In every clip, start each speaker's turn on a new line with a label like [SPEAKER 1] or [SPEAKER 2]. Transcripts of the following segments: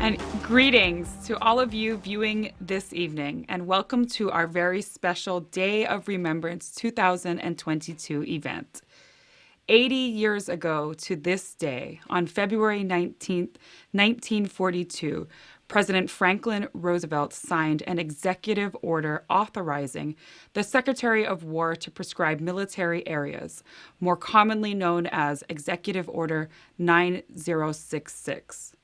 [SPEAKER 1] And greetings to all of you viewing this evening, and welcome to our very special Day of Remembrance 2022 event. 80 years ago to this day, on February 19th, 1942, President Franklin Roosevelt signed an executive order authorizing the Secretary of War to prescribe military areas, more commonly known as Executive Order 9066.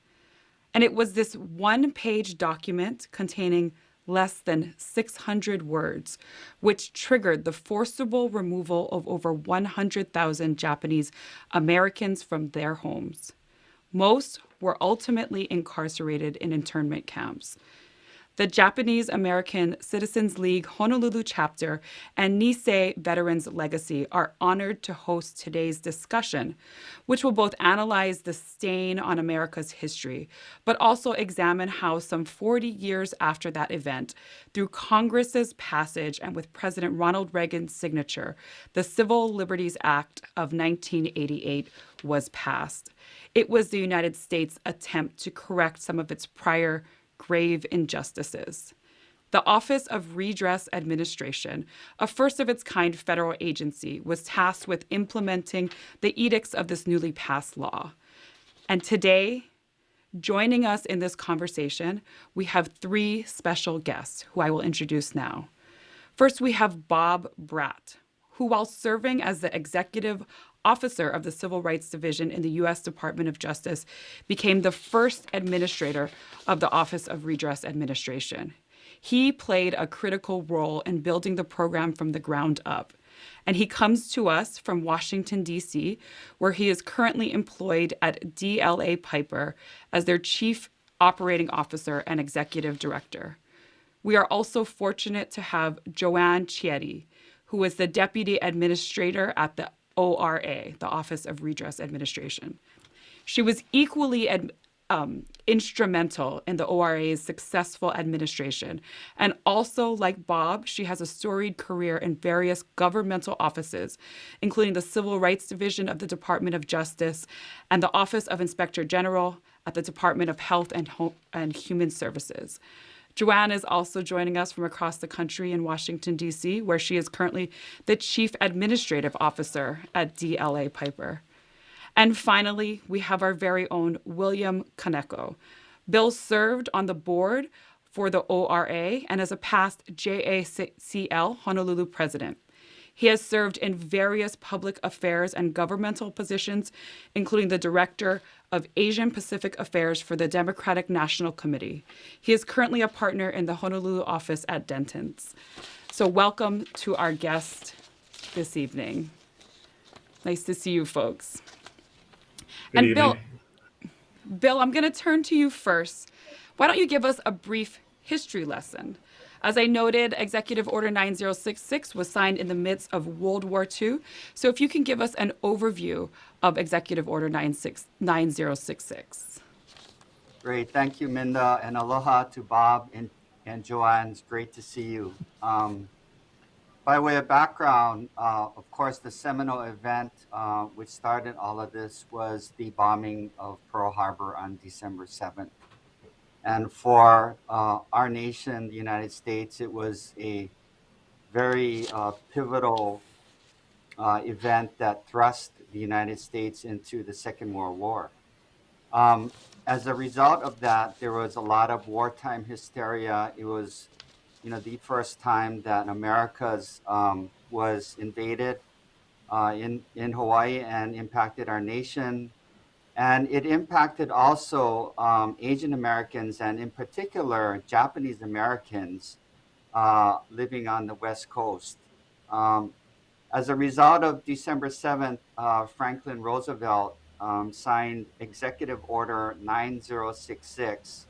[SPEAKER 1] And it was this one-page document containing less than 600 words, which triggered the forcible removal of over 100,000 Japanese Americans from their homes. Most were ultimately incarcerated in internment camps. The Japanese American Citizens League Honolulu Chapter and Nisei Veterans Legacy are honored to host today's discussion, which will both analyze the stain on America's history, but also examine how some 40 years after that event, through Congress's passage and with President Ronald Reagan's signature, the Civil Liberties Act of 1988 was passed. It was the United States' attempt to correct some of its prior grave injustices. The Office of Redress Administration, a first-of-its-kind federal agency, was tasked with implementing the edicts of this newly passed law. And today, joining us in this conversation, we have three special guests who I will introduce now. First, we have Bob Bratt, who, while serving as the executive officer of the Civil Rights Division in the U.S. Department of Justice, became the first administrator of the Office of Redress Administration. He played a critical role in building the program from the ground up. And he comes to us from Washington, D.C., where he is currently employed at DLA Piper as their chief operating officer and executive director. We are also fortunate to have Joanne Chiedi, who is the deputy administrator at the ORA, the Office of Redress Administration. She was equally instrumental in the ORA's successful administration. And also, like Bob, she has a storied career in various governmental offices, including the Civil Rights Division of the Department of Justice and the Office of Inspector General at the Department of Health and Human Services. Joanne is also joining us from across the country in Washington, D.C., where she is currently the Chief Administrative Officer at DLA Piper. And finally, we have our very own William Kaneko. Bill served on the board for the ORA and is a past JACL Honolulu president. He has served in various public affairs and governmental positions, including the Director of Asian Pacific Affairs for the Democratic National Committee. He is currently a partner in the Honolulu office at Dentons. So welcome to our guest this evening. Nice to see you folks.
[SPEAKER 2] Good evening.
[SPEAKER 1] Bill, I'm going to turn to you first. Why don't you give us a brief history lesson? As I noted, Executive Order 9066 was signed in the midst of World War II. So if you can give us an overview of Executive Order 9066.
[SPEAKER 3] Great. Thank you, Minda, and aloha to Bob and Joanne. It's great to see you. By way of background, of course, the seminal event which started all of this was the bombing of Pearl Harbor on December 7th. And for our nation, the United States, it was a very pivotal event that thrust the United States into the Second World War. As a result of that, there was a lot of wartime hysteria. It was, the first time that America's was invaded in Hawai'i and impacted our nation. And it impacted also Asian Americans and in particular Japanese Americans living on the West Coast. As a result of December 7th, Franklin Roosevelt signed Executive Order 9066,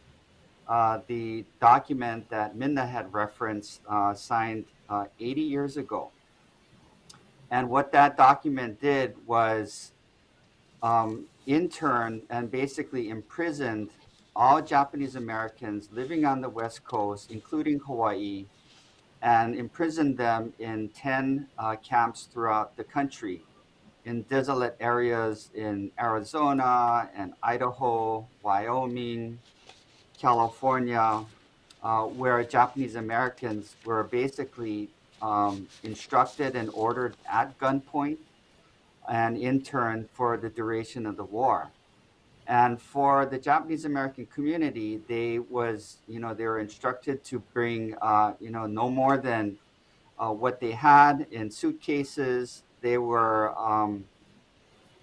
[SPEAKER 3] the document that Minda had referenced, signed 80 years ago. And what that document did was interned and basically imprisoned all Japanese Americans living on the West Coast, including Hawai'i, and imprisoned them in 10 camps throughout the country in desolate areas in Arizona and Idaho, Wyoming, California, where Japanese Americans were basically instructed and ordered at gunpoint and interned for the duration of the war. And for the Japanese American community, they were instructed to bring, no more than what they had in suitcases. They were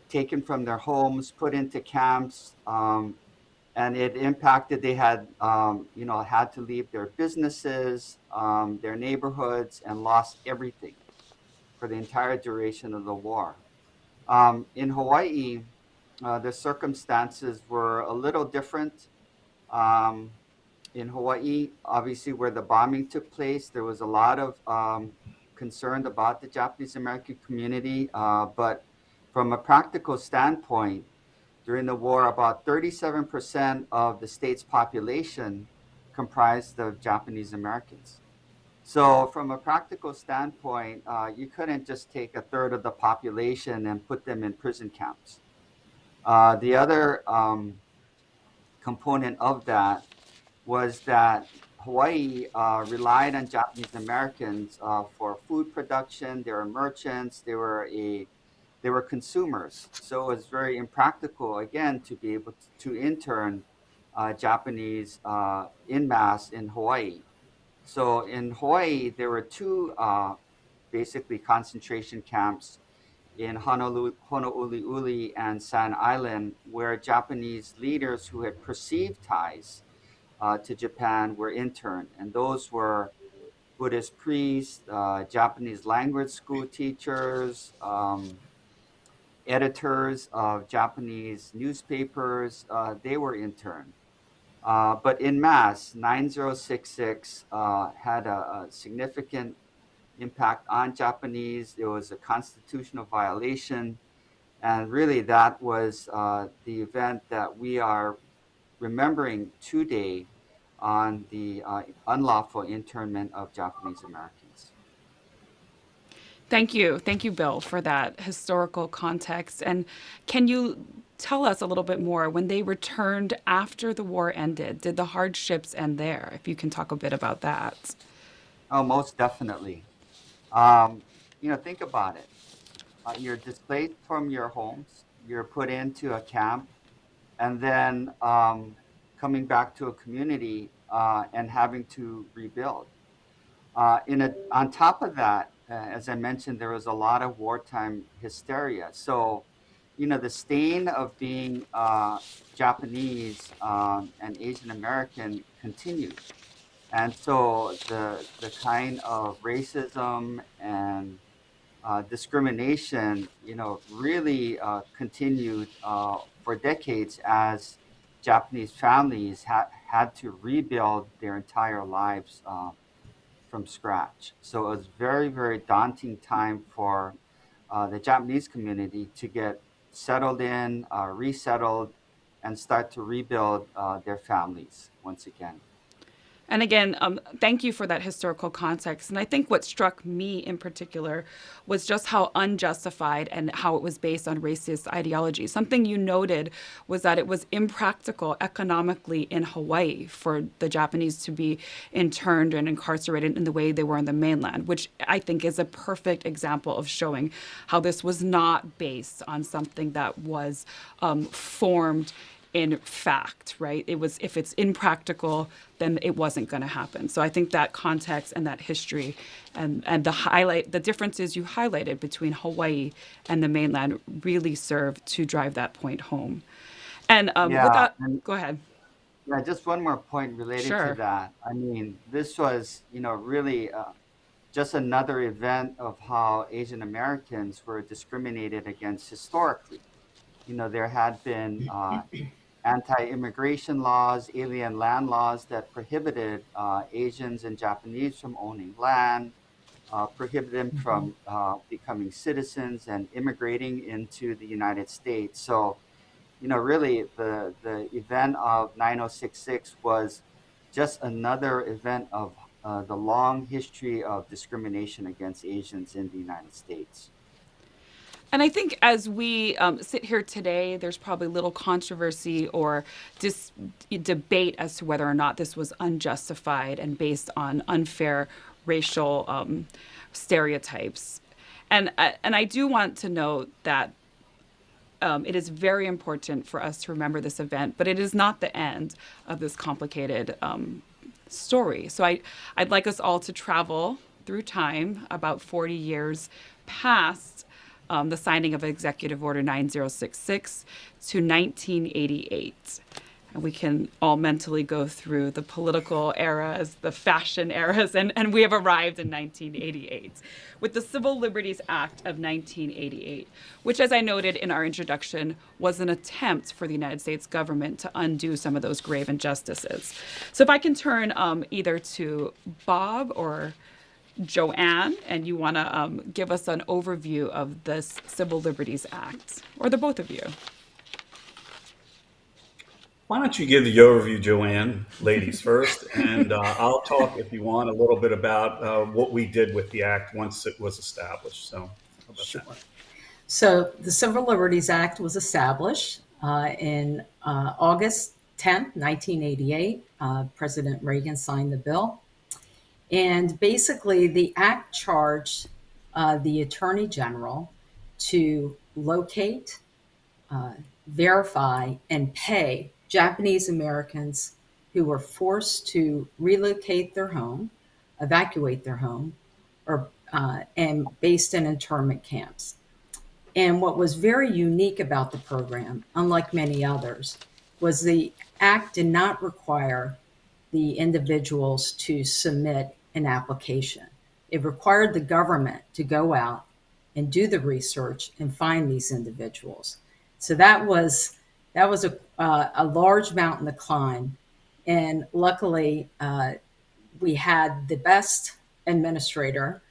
[SPEAKER 3] taken from their homes, put into camps, and it impacted. They had to leave their businesses, their neighborhoods, and lost everything for the entire duration of the war. In Hawaii, the circumstances were a little different. Um, in Hawaii, obviously, where the bombing took place, there was a lot of concern about the Japanese American community. But from a practical standpoint, during the war, about 37% of the state's population comprised of Japanese Americans. So, from a practical standpoint, you couldn't just take a third of the population and put them in prison camps. The other component of that was that Hawaii relied on Japanese Americans for food production. They were merchants. They were consumers. So it was very impractical, again, to be able to intern Japanese en masse in Hawaii. So in Hawaii, there were two basically concentration camps in Honolulu and San Island, where Japanese leaders who had perceived ties to Japan were interned. And those were Buddhist priests, Japanese language school teachers, editors of Japanese newspapers. They were interned. But in mass, 9066 had a significant impact on Japanese. It was a constitutional violation. And really, that was the event that we are remembering today on the unlawful internment of Japanese Americans.
[SPEAKER 1] Thank you. Thank you, Bill, for that historical context. And can you tell us a little bit more when they returned after the war ended? Did the hardships end there? If you can talk a bit about that.
[SPEAKER 3] Oh, most definitely. Um, think about it. You're displaced from your homes, you're put into a camp, and then coming back to a community and having to rebuild. On top of that, as I mentioned, there was a lot of wartime hysteria. So, the stain of being Japanese and Asian American continued. And so the kind of racism and discrimination, really continued for decades as Japanese families had to rebuild their entire lives from scratch. So it was very, very daunting time for the Japanese community to get settled in, resettled, and start to rebuild their families once again.
[SPEAKER 1] And again, thank you for that historical context. And I think what struck me in particular was just how unjustified and how it was based on racist ideology. Something you noted was that it was impractical economically in Hawaii for the Japanese to be interned and incarcerated in the way they were on the mainland, which I think is a perfect example of showing how this was not based on something that was formed in fact, right? It was, if it's impractical, then it wasn't going to happen. So I think that context and that history and the differences you highlighted between Hawaii and the mainland really serve to drive that point home. And with
[SPEAKER 3] Yeah,
[SPEAKER 1] that,
[SPEAKER 3] and
[SPEAKER 1] go ahead.
[SPEAKER 3] yeah, just one more point related to
[SPEAKER 1] Sure.
[SPEAKER 3] that. I mean, this was, really just another event of how Asian Americans were discriminated against historically. There had been anti-immigration laws, alien land laws that prohibited Asians and Japanese from owning land, prohibited them from becoming citizens and immigrating into the United States. So, really the event of 9066 was just another event of the long history of discrimination against Asians in the United States.
[SPEAKER 1] And I think as we sit here today, there's probably little controversy or debate as to whether or not this was unjustified and based on unfair racial stereotypes. And I do want to note that it is very important for us to remember this event, but it is not the end of this complicated story. So I'd like us all to travel through time about 40 years past the signing of Executive Order 9066 to 1988. And we can all mentally go through the political eras, the fashion eras, and we have arrived in 1988 with the Civil Liberties Act of 1988, which, as I noted in our introduction, was an attempt for the United States government to undo some of those grave injustices. So if I can turn either to Bob or Joanne, and you want to give us an overview of this Civil Liberties Act, or the both of you.
[SPEAKER 2] Why don't you give the overview, Joanne, ladies first, and I'll talk, if you want, a little bit about what we did with the act once it was established. So, how about
[SPEAKER 4] Sure.
[SPEAKER 2] that?
[SPEAKER 4] So the Civil Liberties Act was established in August 10th, 1988. President Reagan signed the bill. And basically, the act charged the Attorney General to locate, verify, and pay Japanese Americans who were forced to relocate their home, evacuate their home, or and based in internment camps. And what was very unique about the program, unlike many others, was the act did not require the individuals to submit an application. It required the government to go out and do the research and find these individuals. So that was a large mountain to climb, and luckily we had the best administrator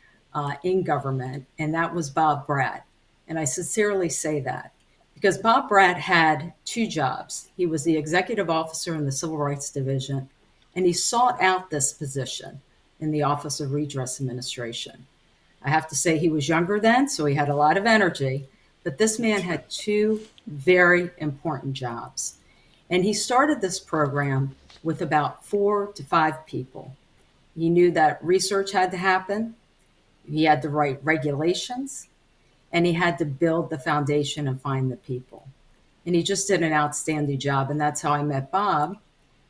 [SPEAKER 4] in government, and that was Bob Bratt. And I sincerely say that because Bob Bratt had two jobs. He was the executive officer in the Civil Rights Division, and he sought out this position in the Office of Redress Administration. I have to say he was younger then, so he had a lot of energy, but this man had two very important jobs. And he started this program with about 4 to 5 people. He knew that research had to happen, he had to write regulations, and he had to build the foundation and find the people. And he just did an outstanding job. And that's how I met Bob,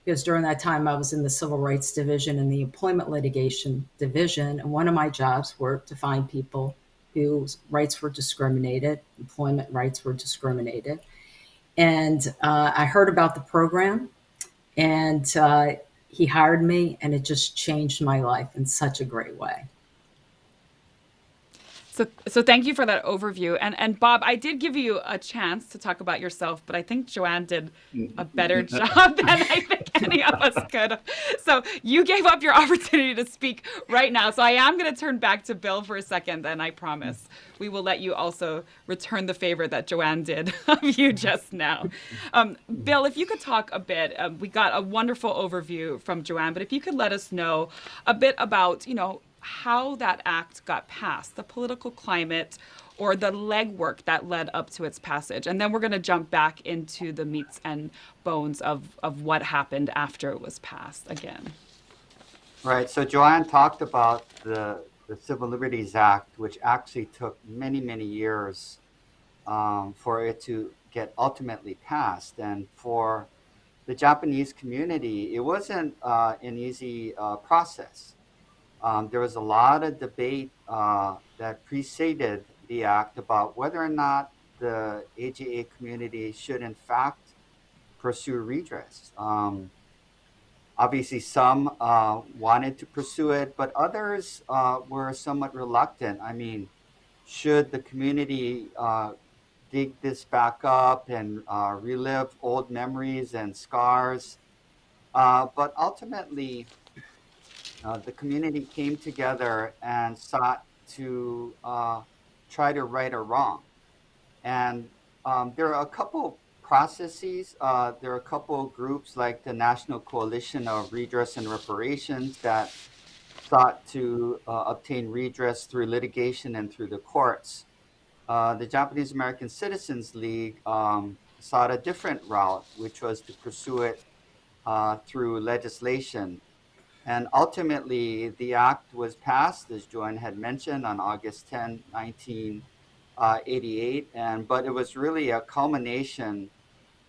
[SPEAKER 4] because during that time I was in the Civil Rights Division and the Employment Litigation Division. And one of my jobs were to find people whose rights were discriminated, employment rights were discriminated. And I heard about the program, and he hired me, and it just changed my life in such a great way.
[SPEAKER 1] So thank you for that overview. And Bob, I did give you a chance to talk about yourself, but I think Joanne did a better job than I think any of us could. So you gave up your opportunity to speak right now. So I am going to turn back to Bill for a second, and I promise we will let you also return the favor that Joanne did of you just now. Bill, if you could talk a bit, we got a wonderful overview from Joanne, but if you could let us know a bit about, how that act got passed, the political climate, or the legwork that led up to its passage. And then we're going to jump back into the meats and bones of what happened after it was passed again.
[SPEAKER 3] Right. So Joanne talked about the Civil Liberties Act, which actually took many, many years for it to get ultimately passed. And for the Japanese community, it wasn't an easy process. There was a lot of debate that preceded the act about whether or not the AJA community should in fact pursue redress. Obviously, some wanted to pursue it, but others were somewhat reluctant. I mean, should the community dig this back up and relive old memories and scars? But ultimately, the community came together and sought to try to right a wrong. And there are a couple processes. There are a couple groups like the National Coalition of Redress and Reparations that sought to obtain redress through litigation and through the courts. The Japanese American Citizens League sought a different route, which was to pursue it through legislation. And ultimately, the act was passed, as Joanne had mentioned, on August 10, 1988. But it was really a culmination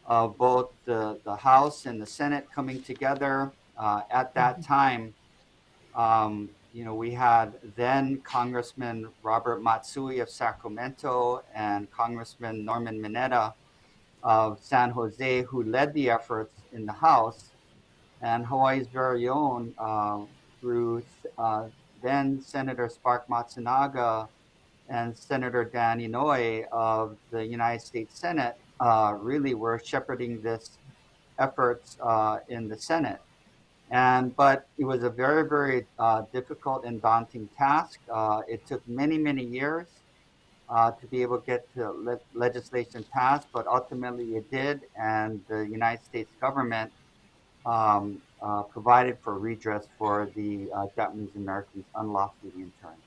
[SPEAKER 3] of both the House and the Senate coming together. At that time, we had then Congressman Robert Matsui of Sacramento and Congressman Norman Mineta of San Jose, who led the efforts in the House, and Hawaii's very own through then Senator Spark Matsunaga and Senator Dan Inouye of the United States Senate really were shepherding this efforts in the Senate. But it was a very, very difficult and daunting task. It took many, many years to be able to get legislation passed, but ultimately it did, and the United States government provided for redress for the Japanese Americans unlawfully interned.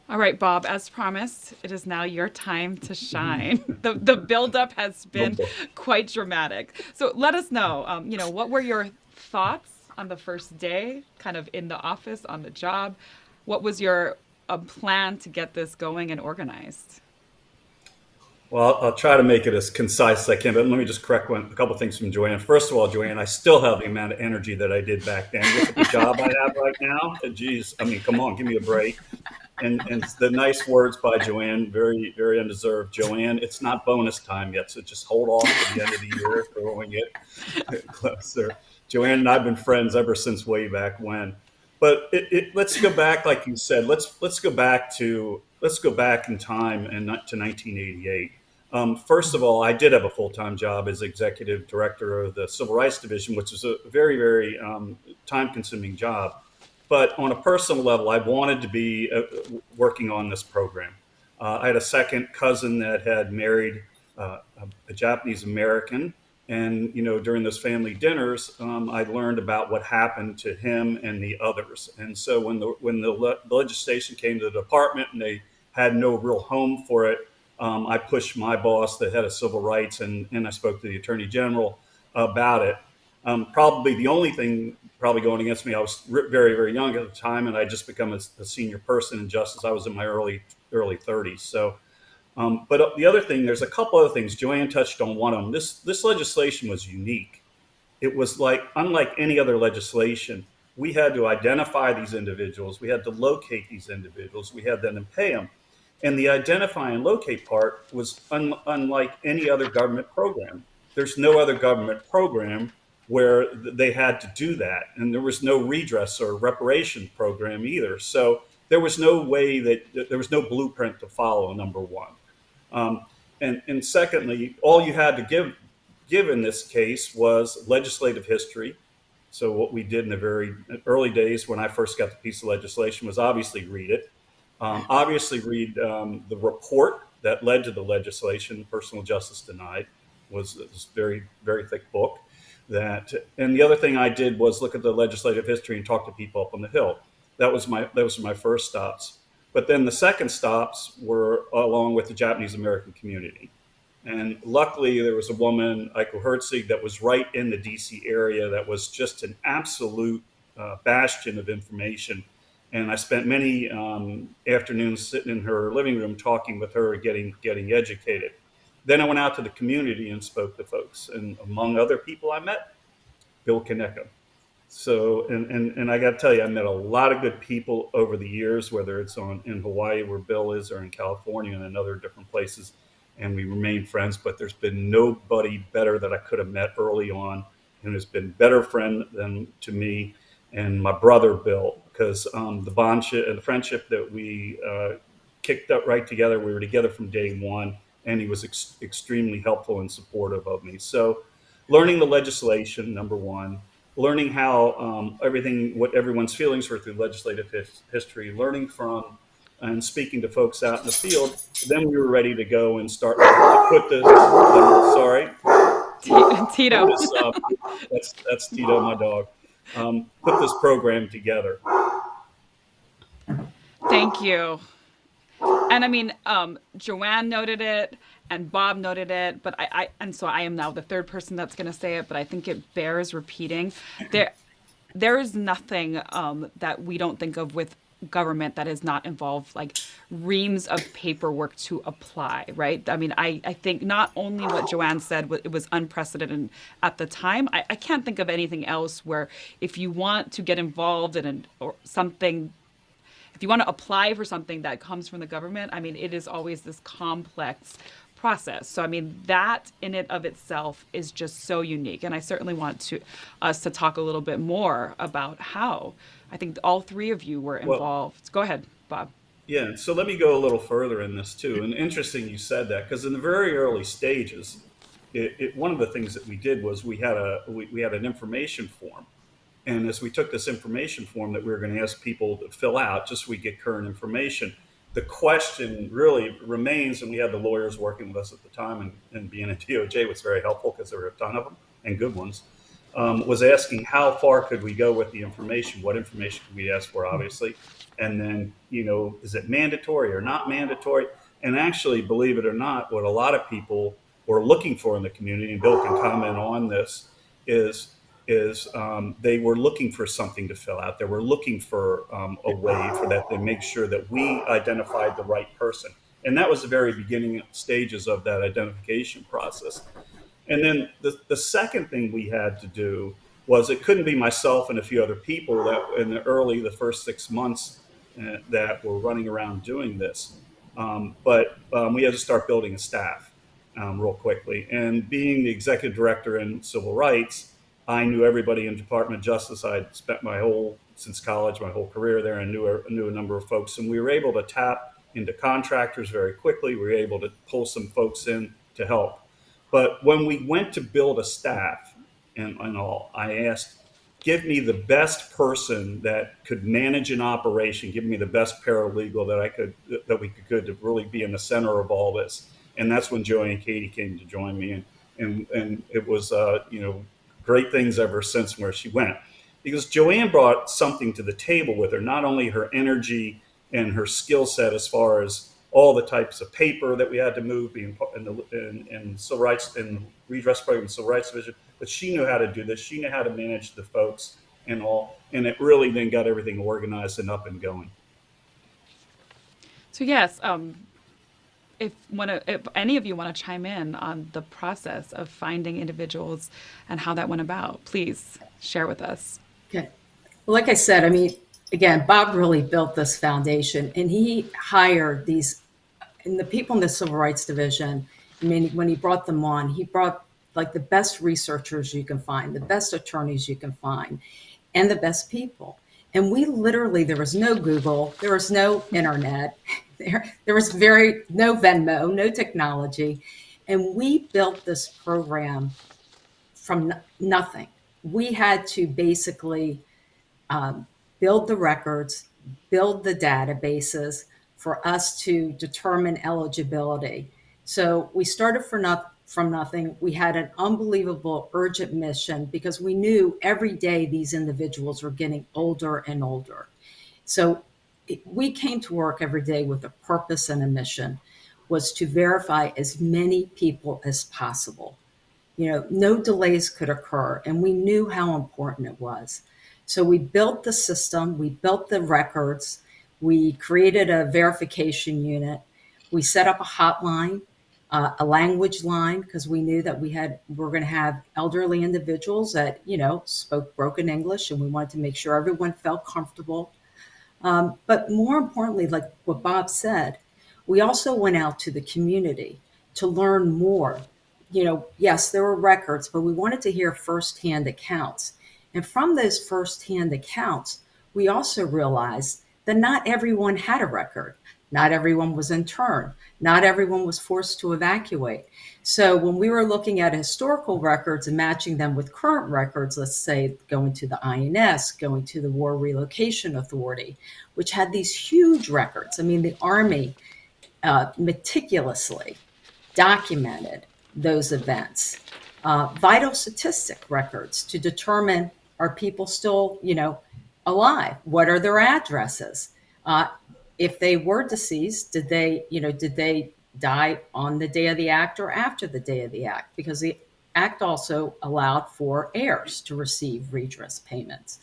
[SPEAKER 1] All right, Bob, as promised, it is now your time to shine. The buildup has been quite dramatic. So let us know, what were your thoughts on the first day, kind of in the office, on the job? What was your plan to get this going and organized?
[SPEAKER 2] Well, I'll try to make it as concise as I can, but let me just correct a couple of things from Joanne. First of all, Joanne, I still have the amount of energy that I did back then. Look at the job I have right now. Geez, I mean, come on, give me a break. And the nice words by Joanne, very, very undeserved. Joanne, it's not bonus time yet, so just hold off to the end of the year for when we get closer. Joanne and I have been friends ever since way back when. But let's go back, like you said. Let's go back in time and to 1988. First of all, I did have a full-time job as executive director of the Civil Rights Division, which was a very, very time-consuming job. But on a personal level, I wanted to be working on this program. I had a second cousin that had married a Japanese American. And, during those family dinners, I learned about what happened to him and the others. And so when the legislation came to the department and they had no real home for it, I pushed my boss, the head of civil rights, and I spoke to the attorney general about it. Probably the only thing going against me, I was very, very young at the time, and I just become a senior person in justice. I was in my early 30s. So, but the other thing, there's a couple other things. Joanne touched on one of them. This legislation was unique. It was unlike any other legislation. We had to identify these individuals. We had to locate these individuals. We had then to pay them. And the identify and locate part was unlike any other government program. There's no other government program where they had to do that. And there was no redress or reparation program either. So there was no way there was no blueprint to follow, number one. And secondly, all you had to give in this case was legislative history. So what we did in the very early days when I first got the piece of legislation was obviously read it. Obviously read the report that led to the legislation, Personal Justice Denied, was this very, very thick book. And the other thing I did was look at the legislative history and talk to people up on the Hill. Those were my first stops. But then the second stops were along with the Japanese American community. And luckily there was a woman, Aiko Herzig, that was right in the DC area that was just an absolute bastion of information. And I spent many afternoons sitting in her living room talking with her, getting educated. Then I went out to the community and spoke to folks. And among other people I met, Bill Kaneko. So, and I got to tell you, I met a lot of good people over the years, whether it's in Hawaii where Bill is or in California and in other different places. And we remain friends, but there's been nobody better that I could have met early on and has been better friend than to me and my brother, Bill, because the friendship that we kicked up right together, we were together from day one, and he was extremely helpful and supportive of me. So learning the legislation, number one, learning how what everyone's feelings were through legislative history, learning from and speaking to folks out in the field. Then we were ready to go and start to put the,
[SPEAKER 1] Tito.
[SPEAKER 2] That's Tito, my dog. Put this program together.
[SPEAKER 1] Thank you. And I mean, Joanne noted it and Bob noted it, but and so I am now the third person that's going to say it, but I think it bears repeating. There, there is nothing that we don't think of with government that is not involved, like reams of paperwork to apply, right? I mean, I think not only what Joanne said, it was unprecedented at the time. I can't think of anything else where if you want to get involved in or something, if you want to apply for something that comes from the government, I mean, it is always this complex process. So, I mean, that in it of itself is just so unique. And I certainly want us to talk a little bit more about how I think all three of you were involved. Go ahead, Bob.
[SPEAKER 2] Yeah, so let me go a little further in this too. And interesting you said that, because in the very early stages, one of the things that we did was we had an information form. And as we took this information form that we were going to ask people to fill out, just so we get current information, the question really remains, and we had the lawyers working with us at the time, and being a DOJ was very helpful because there were a ton of them and good ones, was asking how far could we go with the information? What information could we ask for, obviously? And then, is it mandatory or not mandatory? And actually, believe it or not, what a lot of people were looking for in the community, and Bill can comment on this, is they were looking for something to fill out. They were looking for a way for that to make sure that we identified the right person. And that was the very beginning stages of that identification process. And then the second thing we had to do was, it couldn't be myself and a few other people that in the first 6 months that were running around doing this. But we had to start building a staff real quickly. And being the executive director in civil rights, I knew everybody in Department of Justice. I'd spent since college, my whole career there, and knew a number of folks. And we were able to tap into contractors very quickly. We were able to pull some folks in to help. But when we went to build a staff and all, I asked, give me the best person that could manage an operation, give me the best paralegal that we could to really be in the center of all this. And that's when Joanne and Chiedi came to join me. And it was, great things ever since where she went, because Joanne brought something to the table with her, not only her energy and her skill set as far as all the types of paper that we had to move in civil rights and redress program and civil rights division, but she knew how to do this. She knew how to manage the folks and all, and it really then got everything organized and up and going.
[SPEAKER 1] So yes, if any of you want to chime in on the process of finding individuals and how that went about, please share with us.
[SPEAKER 4] Okay. Well, like I said, I mean, again, Bob really built this foundation, and he hired and the people in the Civil Rights Division. I mean, when he brought them on, he brought like the best researchers you can find, the best attorneys you can find, and the best people. And there was no Google, there was no internet, there was no Venmo, no technology. And we built this program from nothing. We had to basically build the records, build the databases for us to determine eligibility. So we started from nothing. We had an unbelievable urgent mission because we knew every day these individuals were getting older and older. So we came to work every day with a purpose and a mission, was to verify as many people as possible. No delays could occur, and we knew how important it was. So we built the system, we built the records, we created a verification unit, we set up a hotline, a language line, because we knew that we're going to have elderly individuals that, spoke broken English, and we wanted to make sure everyone felt comfortable. But more importantly, like what Bob said, we also went out to the community to learn more. Yes, there were records, but we wanted to hear firsthand accounts. And from those firsthand accounts, we also realized that not everyone had a record. Not everyone was interned. Not everyone was forced to evacuate. So when we were looking at historical records and matching them with current records, let's say going to the INS, going to the War Relocation Authority, which had these huge records. I mean, the Army meticulously documented those events. Vital statistic records to determine, are people still, alive? What are their addresses? if they were deceased, did they die on the day of the act or after the day of the act? Because the act also allowed for heirs to receive redress payments.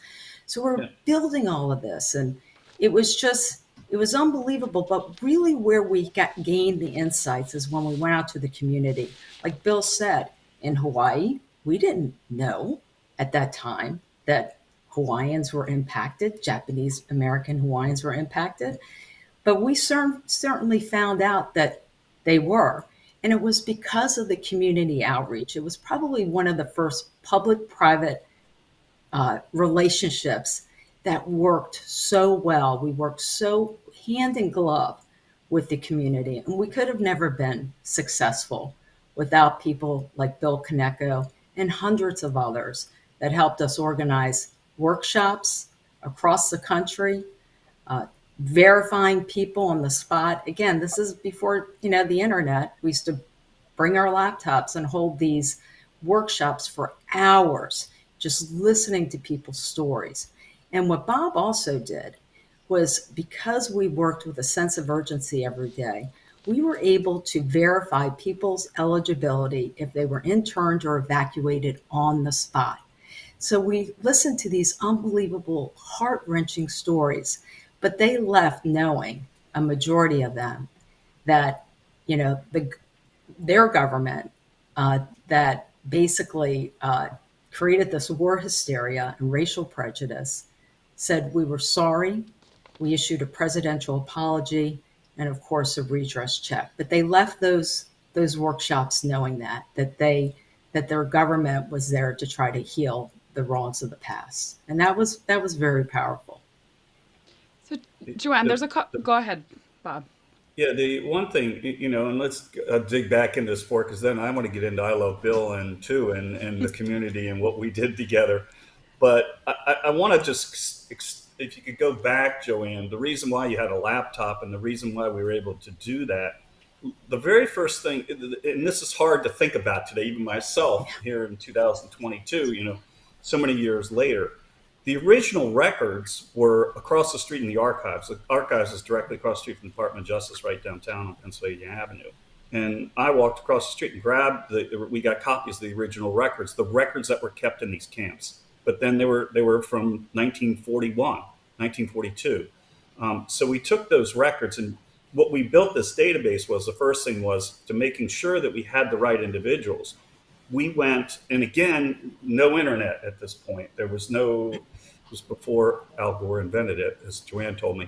[SPEAKER 4] So we're building all of this, and it was unbelievable. But really, where we gained the insights is when we went out to the community. Like Bill said, in Hawaii, we didn't know at that time that Hawaiians were impacted, Japanese American Hawaiians were impacted. But we certainly found out that they were. And it was because of the community outreach. It was probably one of the first public-private relationships that worked so well. We worked so hand in glove with the community. And we could have never been successful without people like Bill Kaneko and hundreds of others that helped us organize workshops across the country, verifying people on the spot. Again, this is before, the internet. We used to bring our laptops and hold these workshops for hours, just listening to people's stories. And what Bob also did was, because we worked with a sense of urgency every day, we were able to verify people's eligibility if they were interned or evacuated on the spot. So we listened to these unbelievable, heart-wrenching stories, but they left knowing, a majority of them, that their government that basically created this war hysteria and racial prejudice said, we were sorry, we issued a presidential apology, and of course a redress check. But they left those workshops knowing that their government was there to try to heal the wrongs of the past, and that was very powerful.
[SPEAKER 1] So, Joanne, go ahead, Bob.
[SPEAKER 2] Yeah, the one thing, and let's dig back into sport, because then I want to get into I Love Bill and the community and what we did together. But I want to just, if you could go back, Joanne, the reason why you had a laptop and the reason why we were able to do that, the very first thing, and this is hard to think about today, even myself here in 2022, so many years later. The original records were across the street in the archives. The archives is directly across the street from the Department of Justice, right downtown on Pennsylvania Avenue. And I walked across the street and grabbed we got copies of the original records, the records that were kept in these camps. But then they were from 1941, 1942. So we took those records, and what we built this database was, the first thing was to making sure that we had the right individuals. We went, and again, no internet at this point. It was before Al Gore invented it, as Joanne told me.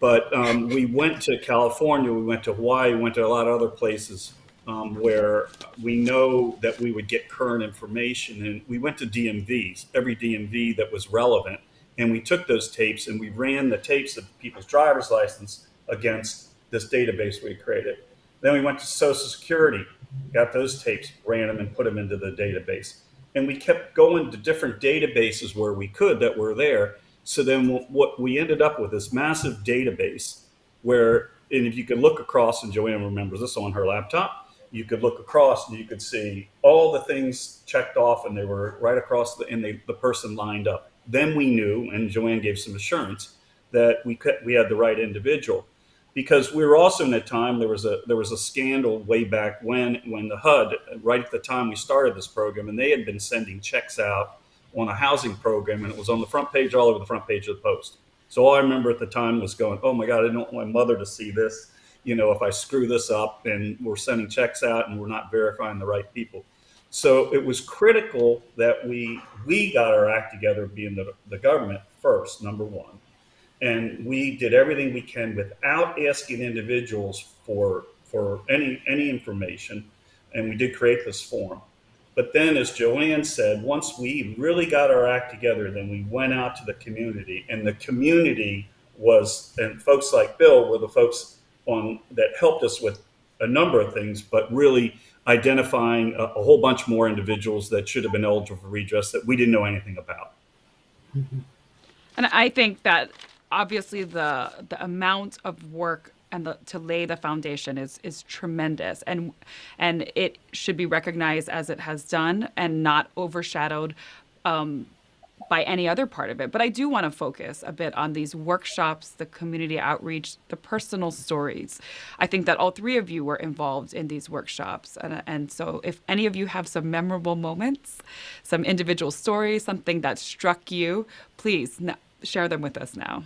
[SPEAKER 2] But we went to California, we went to Hawaii, we went to a lot of other places where we know that we would get current information. And we went to DMVs, every DMV that was relevant. And we took those tapes and we ran the tapes of people's driver's license against this database we created. Then we went to Social Security, got those tapes, ran them and put them into the database. And we kept going to different databases where we could that were there. So then what we ended up with, this massive database where, and if you could look across, and Joanne remembers this on her laptop, you could look across and you could see all the things checked off, and they were right across and the person lined up. Then we knew, and Joanne gave some assurance, that we had the right individual. Because we were also in a time, there was a scandal way back when the HUD, right at the time we started this program, and they had been sending checks out on a housing program, and it was on the front page, all over the front page of the Post. So all I remember at the time was going, oh my God, I don't want my mother to see this. If I screw this up, and we're sending checks out and we're not verifying the right people. So it was critical that we got our act together, being the government first, number one. And we did everything we can without asking individuals for any information. And we did create this form. But then, as Joanne said, once we really got our act together, then we went out to the community. And the community and folks like Bill were the folks that helped us with a number of things, but really identifying a whole bunch more individuals that should have been eligible for redress that we didn't know anything about.
[SPEAKER 1] Mm-hmm. And I think that obviously the amount of work and to lay the foundation is tremendous, and it should be recognized as it has done and not overshadowed by any other part of it. But I do want to focus a bit on these workshops, the community outreach, the personal stories. I think that all three of you were involved in these workshops. And so if any of you have some memorable moments, some individual stories, something that struck you, please share them with us now.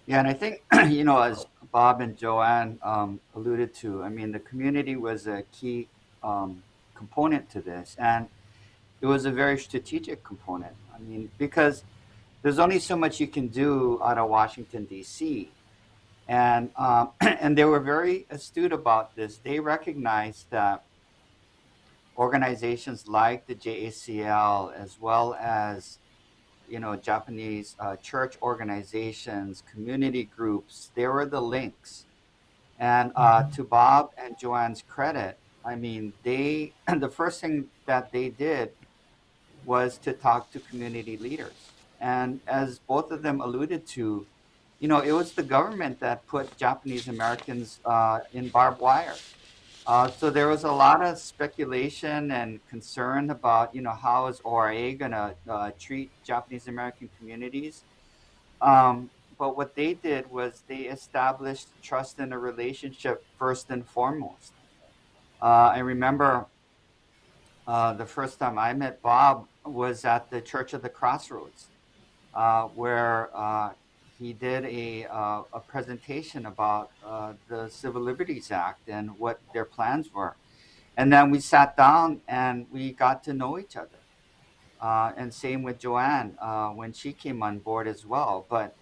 [SPEAKER 3] Yeah, and I think, as Bob and Joanne alluded to, I mean, the community was a key component to this. And it was a very strategic component. I mean, because there's only so much you can do out of Washington, D.C. And, and they were very astute about this. They recognized that organizations like the JACL, as well as Japanese church organizations, community groups, they were the links. And to Bob and Joanne's credit, I mean, the first thing that they did was to talk to community leaders. And as both of them alluded to, it was the government that put Japanese Americans in barbed wire. So there was a lot of speculation and concern about, how is ORA going to treat Japanese American communities? But what they did was they established trust in a relationship first and foremost. I remember the first time I met Bob was at the Church of the Crossroads, where he did a presentation about the Civil Liberties Act and what their plans were. And then we sat down and we got to know each other. And same with Joanne when she came on board as well. But,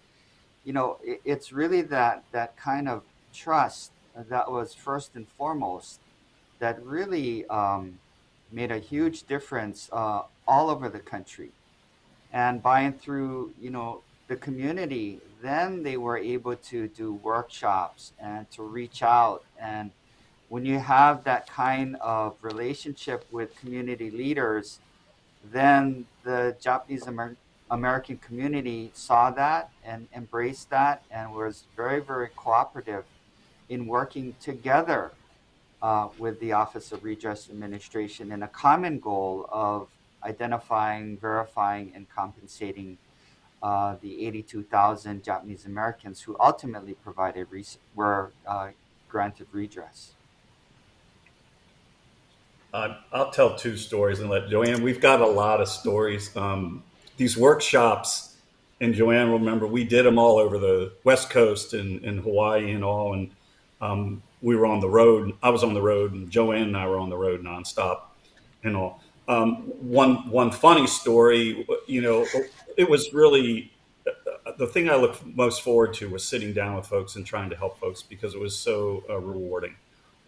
[SPEAKER 3] it's really that kind of trust that was first and foremost that really made a huge difference all over the country. And by and through, the community, then they were able to do workshops and to reach out. And when you have that kind of relationship with community leaders, then the Japanese American community saw that and embraced that and was very, very cooperative in working together with the Office of Redress Administration in a common goal of identifying, verifying, and compensating the 82,000 Japanese Americans who ultimately were granted redress.
[SPEAKER 2] I'll tell two stories and let Joanne. We've got a lot of stories. These workshops, and Joanne will remember, we did them all over the West Coast and Hawaii and all. And we were on the road. I was on the road, and Joanne and I were on the road nonstop and all. One funny story, it was really the thing I looked most forward to was sitting down with folks and trying to help folks because it was so rewarding.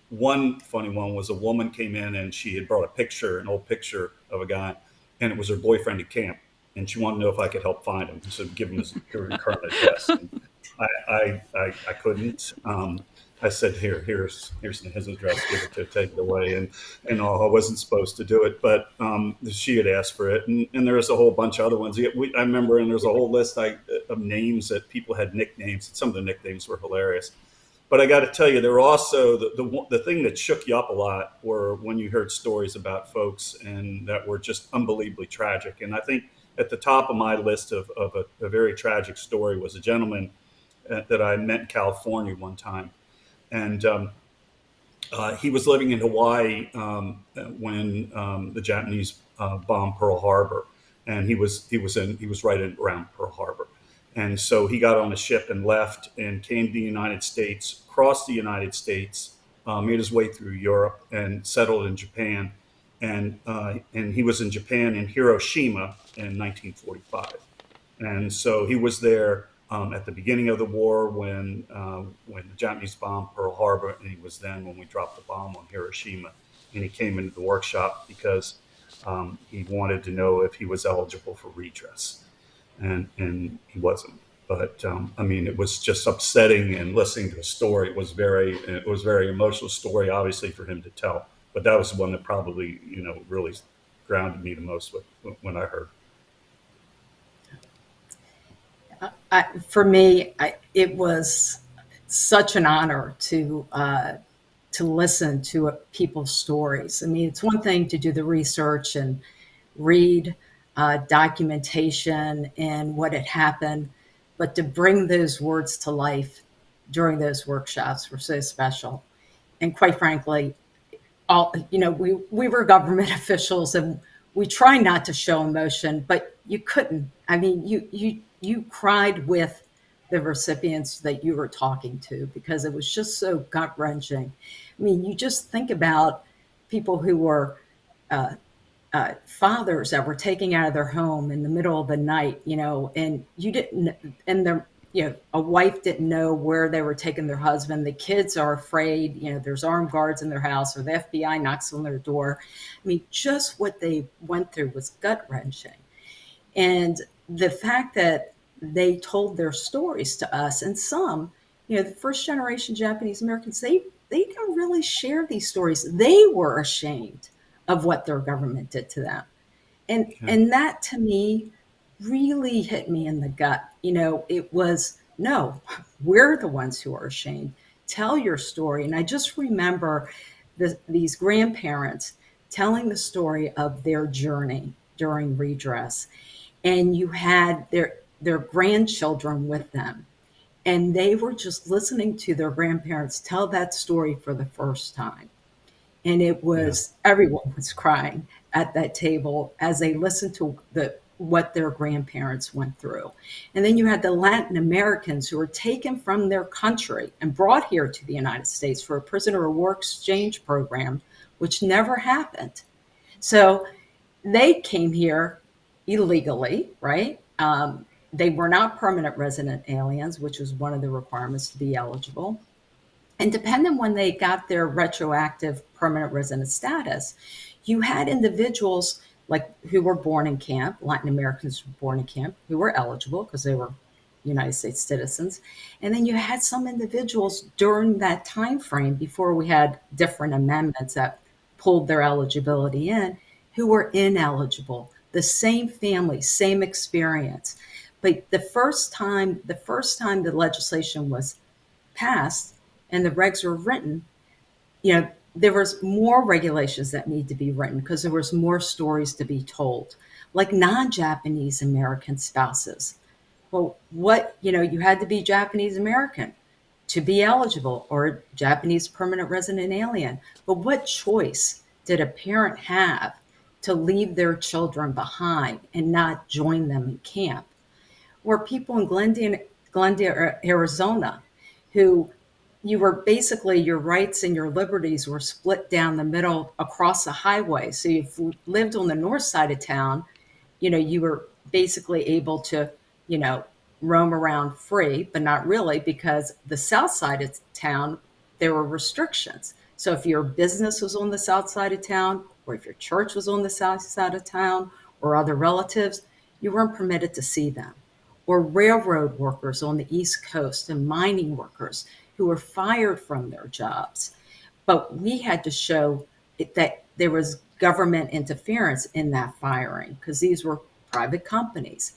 [SPEAKER 2] One funny one was a woman came in and she had brought an old picture of a guy, and it was her boyfriend at camp. And she wanted to know if I could help find him. So give him his current address. And I couldn't. I said, here's his address, give it to her, take it away. And all, I wasn't supposed to do it, but she had asked for it. And there was a whole bunch of other ones. I remember, and there's a whole list of names that people had nicknames. Some of the nicknames were hilarious. But I got to tell you, there were also the thing that shook you up a lot were when you heard stories about folks and that were just unbelievably tragic. And I think at the top of my list of a very tragic story was a gentleman that I met in California one time. And he was living in Hawaii when the Japanese bombed Pearl Harbor, and he was right around Pearl Harbor. And so he got on a ship and left and came to the United States, crossed the United States, made his way through Europe and settled in Japan. And he was in Japan in Hiroshima in 1945. And so he was there at the beginning of the war when the Japanese bombed Pearl Harbor, and he was then when we dropped the bomb on Hiroshima. And he came into the workshop because he wanted to know if he was eligible for redress. And he wasn't. But it was just upsetting, and listening to his story, it was a very emotional story, obviously, for him to tell. But that was the one that probably, really grounded me the most when I heard.
[SPEAKER 4] For me, it was such an honor to listen to people's stories. I mean, it's one thing to do the research and read documentation and what had happened, but to bring those words to life during those workshops were so special. And quite frankly, we were government officials, and we try not to show emotion, but you couldn't. I mean, you cried with the recipients that you were talking to because it was just so gut wrenching. I mean, you just think about people who were uh, fathers that were taken out of their home in the middle of the night, and you didn't, and a wife didn't know where they were taking their husband. The kids are afraid, there's armed guards in their house, or the FBI knocks on their door. I mean, just what they went through was gut wrenching. And the fact that they told their stories to us, and some, the first generation Japanese Americans, they didn't really share these stories. They were ashamed of what their government did to them. And that to me really hit me in the gut. It was, no, we're the ones who are ashamed. Tell your story. And I just remember these grandparents telling the story of their journey during redress. And you had their grandchildren with them. And they were just listening to their grandparents tell that story for the first time. And it was, everyone was crying at that table as they listened to what their grandparents went through. And then you had the Latin Americans who were taken from their country and brought here to the United States for a prisoner of war exchange program, which never happened. So they came here illegally, right? They were not permanent resident aliens, which was one of the requirements to be eligible. And depending when they got their retroactive permanent resident status, you had individuals like who were born in camp, Latin Americans who were born in camp, who were eligible because they were United States citizens. And then you had some individuals during that time frame before we had different amendments that pulled their eligibility in, who were ineligible. The same family, same experience. But the first time the legislation was passed and the regs were written, there was more regulations that need to be written because there was more stories to be told, like non-Japanese American spouses. Well, you had to be Japanese American to be eligible, or Japanese permanent resident alien. But what choice did a parent have to leave their children behind and not join them in camp? Or people in Glendale, Arizona, who you were basically, your rights and your liberties were split down the middle across the highway. So if you lived on the north side of town, you were basically able to, roam around free, but not really, because the south side of town, there were restrictions. So if your business was on the south side of town, or if your church was on the south side of town, or other relatives, you weren't permitted to see them. Or railroad workers on the East Coast and mining workers who were fired from their jobs. But we had to show that there was government interference in that firing because these were private companies.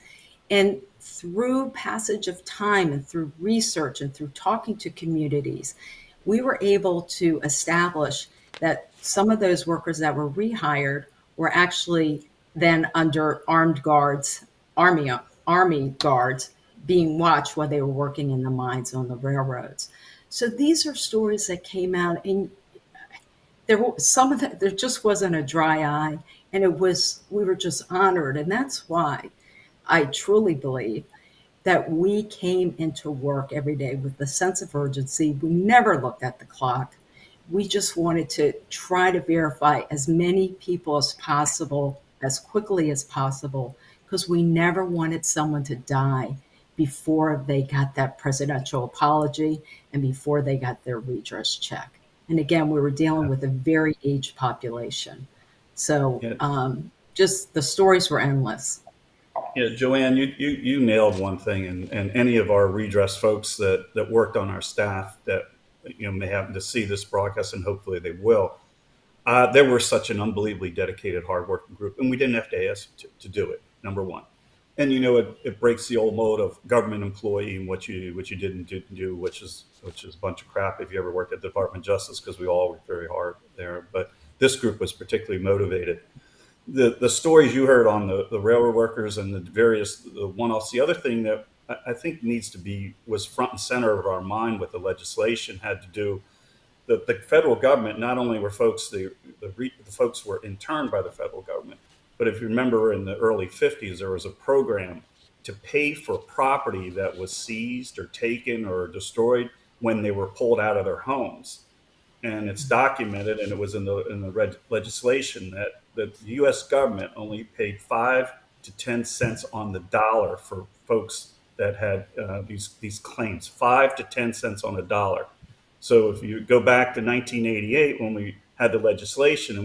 [SPEAKER 4] And through passage of time and through research and through talking to communities, we were able to establish that some of those workers that were rehired were actually then under armed guards, Army guards being watched while they were working in the mines on the railroads. So these are stories that came out, and there just wasn't a dry eye, and we were just honored. And that's why I truly believe that we came into work every day with a sense of urgency. We never looked at the clock. We just wanted to try to verify as many people as possible, as quickly as possible, because we never wanted someone to die before they got that presidential apology and before they got their redress check. And again, we were dealing with a very aged population. So just the stories were endless.
[SPEAKER 2] Yeah, Joanne, you nailed one thing, and any of our redress folks that worked on our staff that may happen to see this broadcast, and hopefully they will. They were such an unbelievably dedicated, hardworking group, and we didn't have to ask to do it. Number one, and it breaks the old mode of government employee and what you didn't do, which is a bunch of crap if you ever worked at the Department of Justice, because we all worked very hard there. But this group was particularly motivated. the stories you heard on the railroad workers and the one-offs. The other thing that I think was front and center of our mind with the legislation had to do the federal government. Not only were the folks were interned by the federal government, but if you remember in the early 50s, there was a program to pay for property that was seized or taken or destroyed when they were pulled out of their homes. And it's documented, and it was in the legislation that the U.S. government only paid 5 to 10 cents on the dollar for folks that had these claims. 5 to 10 cents on the dollar. So if you go back to 1988, when we had the legislation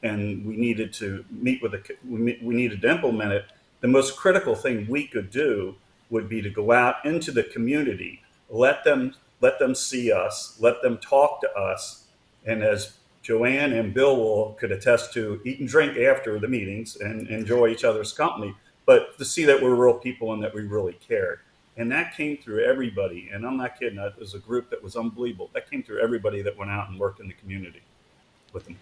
[SPEAKER 2] and we needed to we needed to implement it, the most critical thing we could do would be to go out into the community, let them see us, let them talk to us, and as Joanne and Bill could attest to, eat and drink after the meetings and enjoy each other's company, but to see that we're real people and that we really cared. And that came through everybody. And I'm not kidding. That was a group that was unbelievable. That came through everybody that went out and worked in the community with them.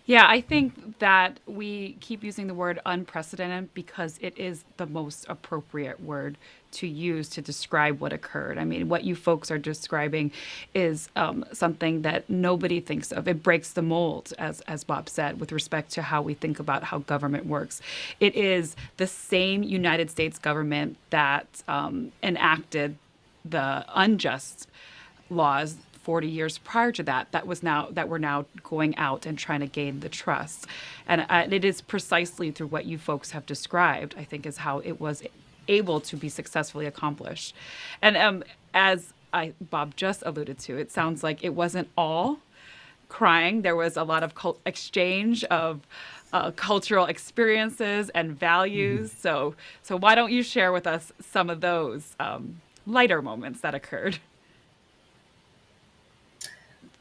[SPEAKER 1] Yeah, I think that we keep using the word unprecedented because it is the most appropriate word to use to describe what occurred. I mean, what you folks are describing is something that nobody thinks of. It breaks the mold, as Bob said, with respect to how we think about how government works. It is the same United States government that enacted the unjust laws 40 years prior to that we're now going out and trying to gain the trust. And it is precisely through what you folks have described, I think, is how it was able to be successfully accomplished. And as Bob just alluded to, it sounds like it wasn't all crying. There was a lot of exchange of cultural experiences and values. So why don't you share with us some of those lighter moments that occurred?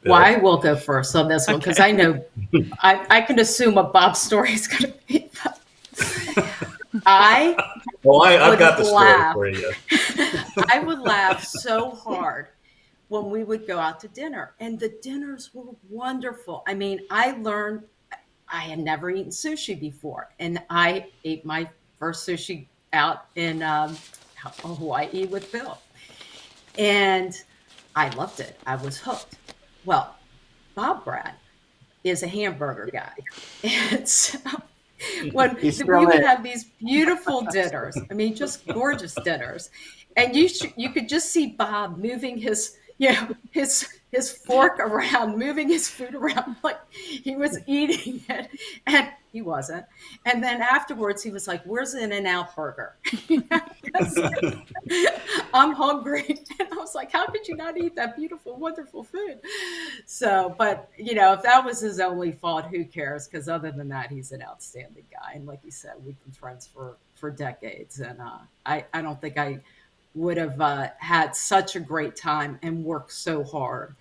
[SPEAKER 4] Well, I will go first on this one because I know I can assume what Bob's story is going to be. I've
[SPEAKER 2] got the story for you.
[SPEAKER 4] I would laugh so hard when we would go out to dinner, and the dinners were wonderful. I mean, I learned I had never eaten sushi before, and I ate my first sushi out in Hawaii with Bill, and I loved it. I was hooked. Well, Bob Bratt is a hamburger guy. And so when we would have these beautiful dinners, I mean, just gorgeous dinners. And you could just see Bob moving his fork around, moving his food around like he was eating it. And he wasn't. And then afterwards, he was like, "Where's the In-N-Out burger?" I'm hungry. And I was like, how could you not eat that beautiful, wonderful food? So, but, if that was his only fault, who cares? Because other than that, he's an outstanding guy. And like you said, we've been friends for decades. And I don't think I would have had such a great time and worked so hard,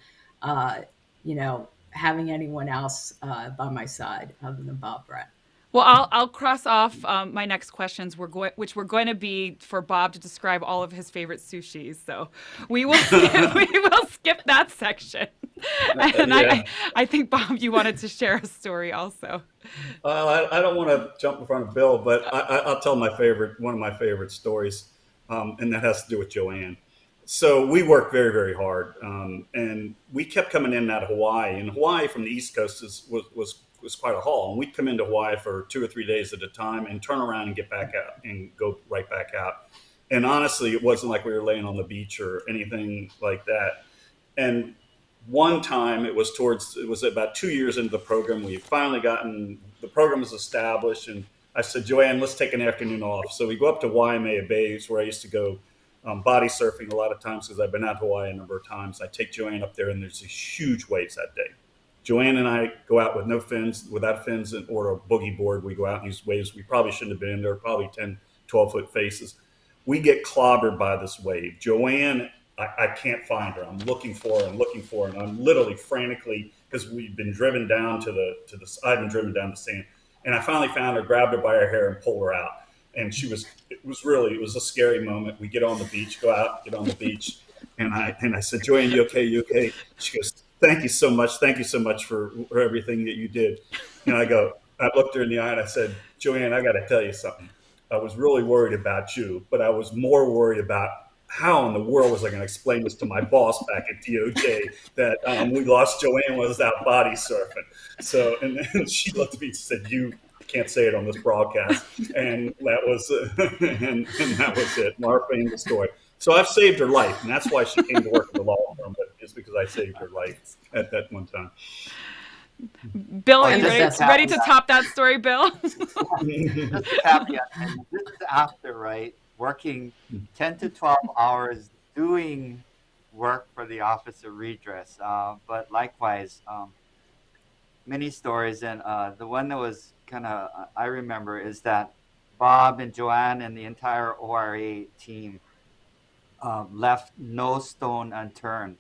[SPEAKER 4] having anyone else by my side other than Bob Bratt.
[SPEAKER 1] Well, I'll cross off my next questions, which were going to be for Bob to describe all of his favorite sushis. So we will skip that section. And
[SPEAKER 2] Yeah.
[SPEAKER 1] I think, Bob, you wanted to share a story also.
[SPEAKER 2] Well, I don't want to jump in front of Bill, but I'll tell one of my favorite stories, and that has to do with Joanne. So we worked very, very hard, and we kept coming in and out of Hawaii. And Hawaii from the East Coast was quite a haul. And we'd come into Hawaii for 2 or 3 days at a time and turn around and get back out and go right back out. And honestly, it wasn't like we were laying on the beach or anything like that. And one time it was about 2 years into the program. We had finally the program was established. And I said, Joanne, let's take an afternoon off. So we go up to Waimea Bay, where I used to go body surfing a lot of times because I've been out to Hawaii a number of times. I take Joanne up there and there's these huge waves that day. Joanne and I go out with without fins or a boogie board. We go out in these waves. We probably shouldn't have been in there, probably 10, 12-foot faces. We get clobbered by this wave. Joanne, I can't find her. I'm looking for her and I'm literally frantically, because we've been driven down I've been driven down to sand. And I finally found her, grabbed her by her hair and pulled her out. And it was a scary moment. We get on the beach, go out, get on the beach. And I said, Joanne, you okay? You okay? She goes, thank you so much. Thank you so much for everything that you did. And I go, I looked her in the eye and I said, Joanne, I got to tell you something. I was really worried about you, but I was more worried about how in the world was I going to explain this to my boss back at DOJ that we lost Joanne was out body surfing. So, and then she looked at me and said, "You can't say it on this broadcast," and that was and that was it. Martha in the story. So I've saved her life, and that's why she came to work at the law firm. But it's because I saved her life at that one time.
[SPEAKER 1] Bill, are
[SPEAKER 3] And
[SPEAKER 1] you
[SPEAKER 3] just
[SPEAKER 1] ready to top that story, Bill?
[SPEAKER 3] Just a caveat, and this is after, right, working 10 to 12 hours doing work for the Office of Redress. But likewise, many stories. And the one that was kind of, I remember, is that Bob and Joanne and the entire ORA team left no stone unturned.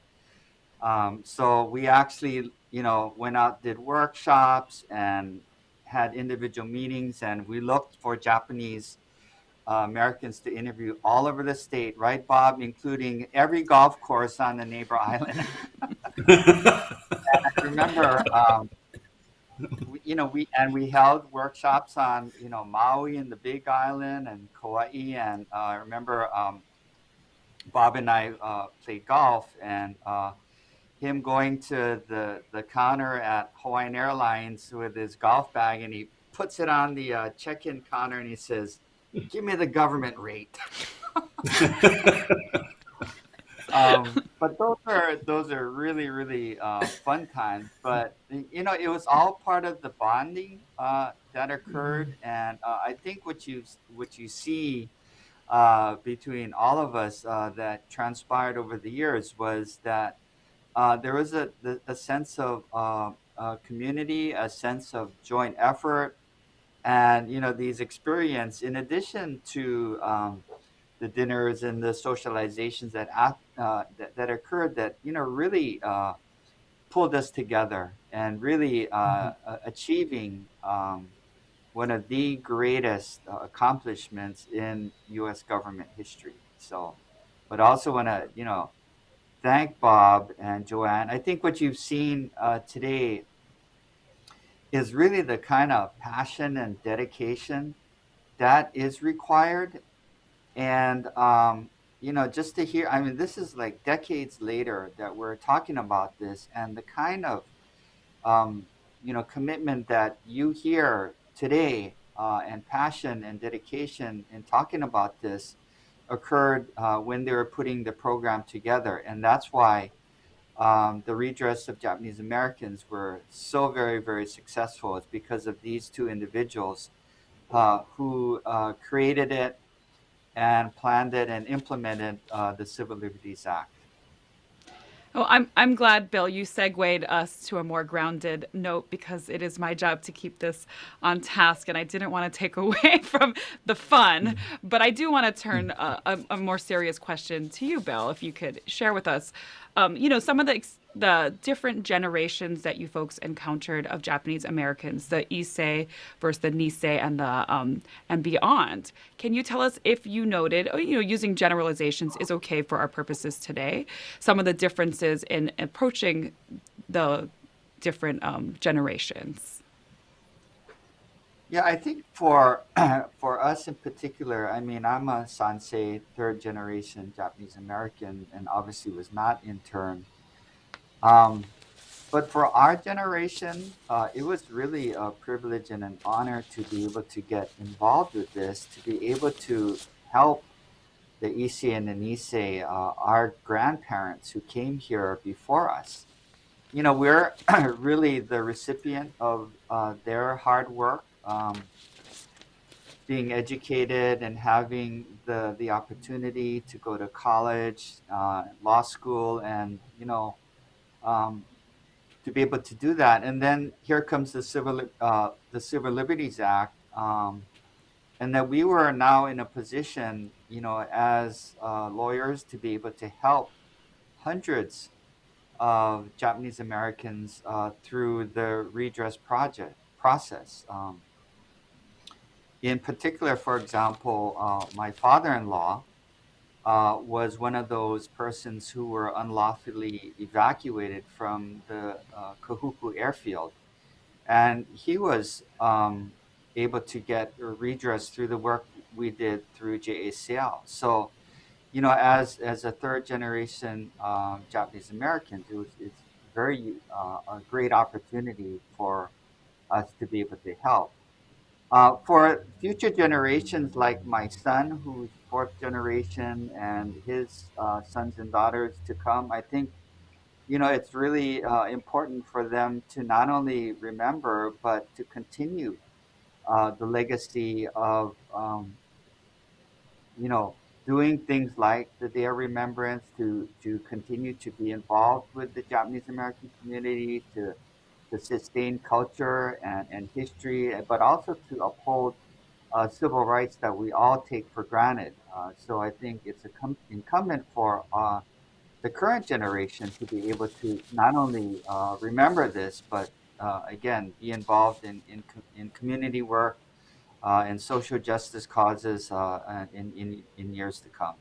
[SPEAKER 3] So we actually, went out, did workshops and had individual meetings, and we looked for Japanese Americans to interview all over the state, right, Bob, including every golf course on the neighbor island. And I remember, we held workshops on, Maui and the Big Island and Kauai, and I remember Bob and I played golf, and him going to the counter at Hawaiian Airlines with his golf bag, and he puts it on the check-in counter and he says, "Give me the government rate." But those are really, really fun times. But it was all part of the bonding that occurred, and I think what you see between all of us that transpired over the years was that there was a sense of community, a sense of joint effort, and these experience in addition to the dinners and the socializations that occurred that really pulled us together and really achieving one of the greatest accomplishments in U.S. government history. So, but also want to thank Bob and Joanne. I think what you've seen today is really the kind of passion and dedication that is required. And, just to hear, I mean, this is like decades later that we're talking about this, and the kind of, commitment that you hear today and passion and dedication in talking about this occurred when they were putting the program together. And that's why the redress of Japanese Americans were so very, very successful. It's because of these two individuals who created it and planned it and implemented the Civil Liberties Act.
[SPEAKER 1] Oh, I'm glad, Bill, you segued us to a more grounded note because it is my job to keep this on task, and I didn't want to take away from the fun. But I do want to turn a more serious question to you, Bill, if you could share with us, some of the different generations that you folks encountered of Japanese Americans, the Issei versus the Nisei and the and beyond. Can you tell us if you noted, using generalizations is okay for our purposes today, some of the differences in approaching the different generations?
[SPEAKER 3] Yeah, I think for for us in particular, I mean, I'm a Sansei, third generation Japanese American, and obviously was not interned. Um, but for our generation, it was really a privilege and an honor to be able to get involved with this, to be able to help the Issei and the Nisei, our grandparents who came here before us. We're really the recipient of their hard work, being educated and having the opportunity to go to college, law school, and um, to be able to do that. And then here comes the Civil Liberties Act, and that we were now in a position, as lawyers to be able to help hundreds of Japanese Americans through the redress project process. In particular, for example, my father-in-law was one of those persons who were unlawfully evacuated from the Kahuku airfield. And he was able to get redress through the work we did through JACL. So, as a third generation Japanese Americans, it's very a great opportunity for us to be able to help. For future generations like my son, who's fourth generation, and his sons and daughters to come, I think it's really important for them to not only remember but to continue the legacy of you know doing things like the Day of Remembrance, to continue to be involved with the Japanese American community, to sustain culture and history, but also to uphold civil rights that we all take for granted. So I think it's incumbent for the current generation to be able to not only remember this, but again, be involved in community work and social justice causes in years to come.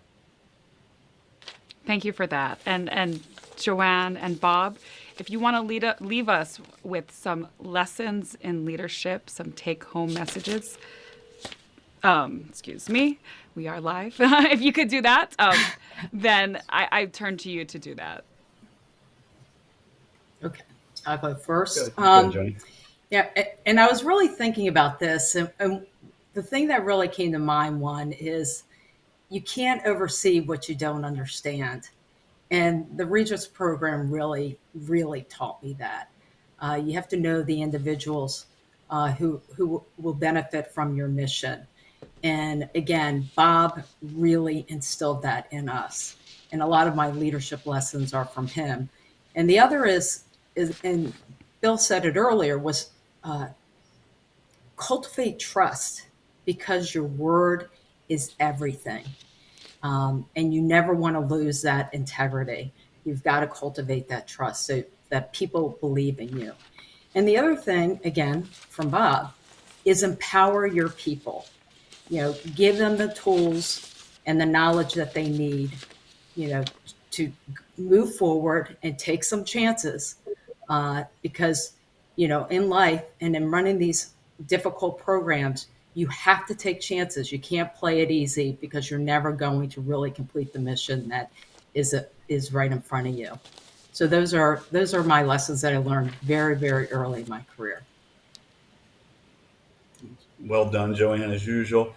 [SPEAKER 1] Thank you for that. And Joanne and Bob, if you want to leave us with some lessons in leadership, some take-home messages, excuse me, we are live. If you could do that, then I turn to you to do that.
[SPEAKER 4] Okay, I'll go first.
[SPEAKER 2] Good, Johnny.
[SPEAKER 4] Yeah, and I was really thinking about this, and the thing that really came to mind, one, is you can't oversee what you don't understand. And the Regis program really, really taught me that. You have to know the individuals who will benefit from your mission. And again, Bob really instilled that in us. And a lot of my leadership lessons are from him. And the other is and Bill said it earlier, was cultivate trust, because your word is everything. And you never want to lose that integrity. You've got to cultivate that trust so that people believe in you. And the other thing, again, from Bob, is empower your people. Give them the tools and the knowledge that they need, to move forward and take some chances. Because, in life and in running these difficult programs, you have to take chances. You can't play it easy, because you're never going to really complete the mission that is right in front of you. So those are my lessons that I learned very, very early in my career.
[SPEAKER 2] Well done, Joanne, as usual.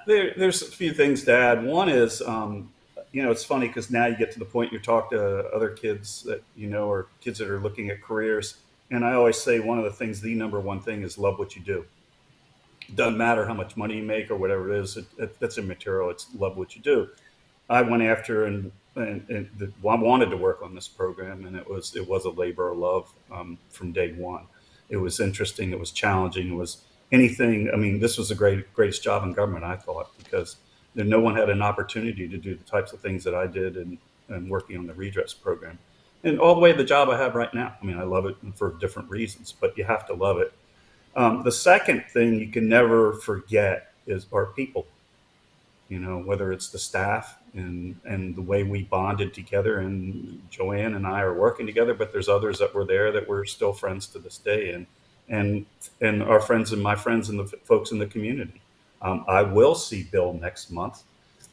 [SPEAKER 2] There's a few things to add. One is, it's funny because now you get to the point you talk to other kids that or kids that are looking at careers, and I always say one of the things, the number one thing, is love what you do. Doesn't matter how much money you make or whatever it is. That's immaterial. It's love what you do. I went after and I wanted to work on this program, and it was a labor of love from day one. It was interesting. It was challenging. It was anything. I mean, this was the greatest job in government, I thought, because no one had an opportunity to do the types of things that I did and working on the redress program, and all the way to the job I have right now. I mean, I love it for different reasons, but you have to love it. The second thing you can never forget is our people. Whether it's the staff and the way we bonded together, and Joanne and I are working together, but there's others that were there that we're still friends to this day, and our friends and my friends and the folks in the community. I will see Bill next month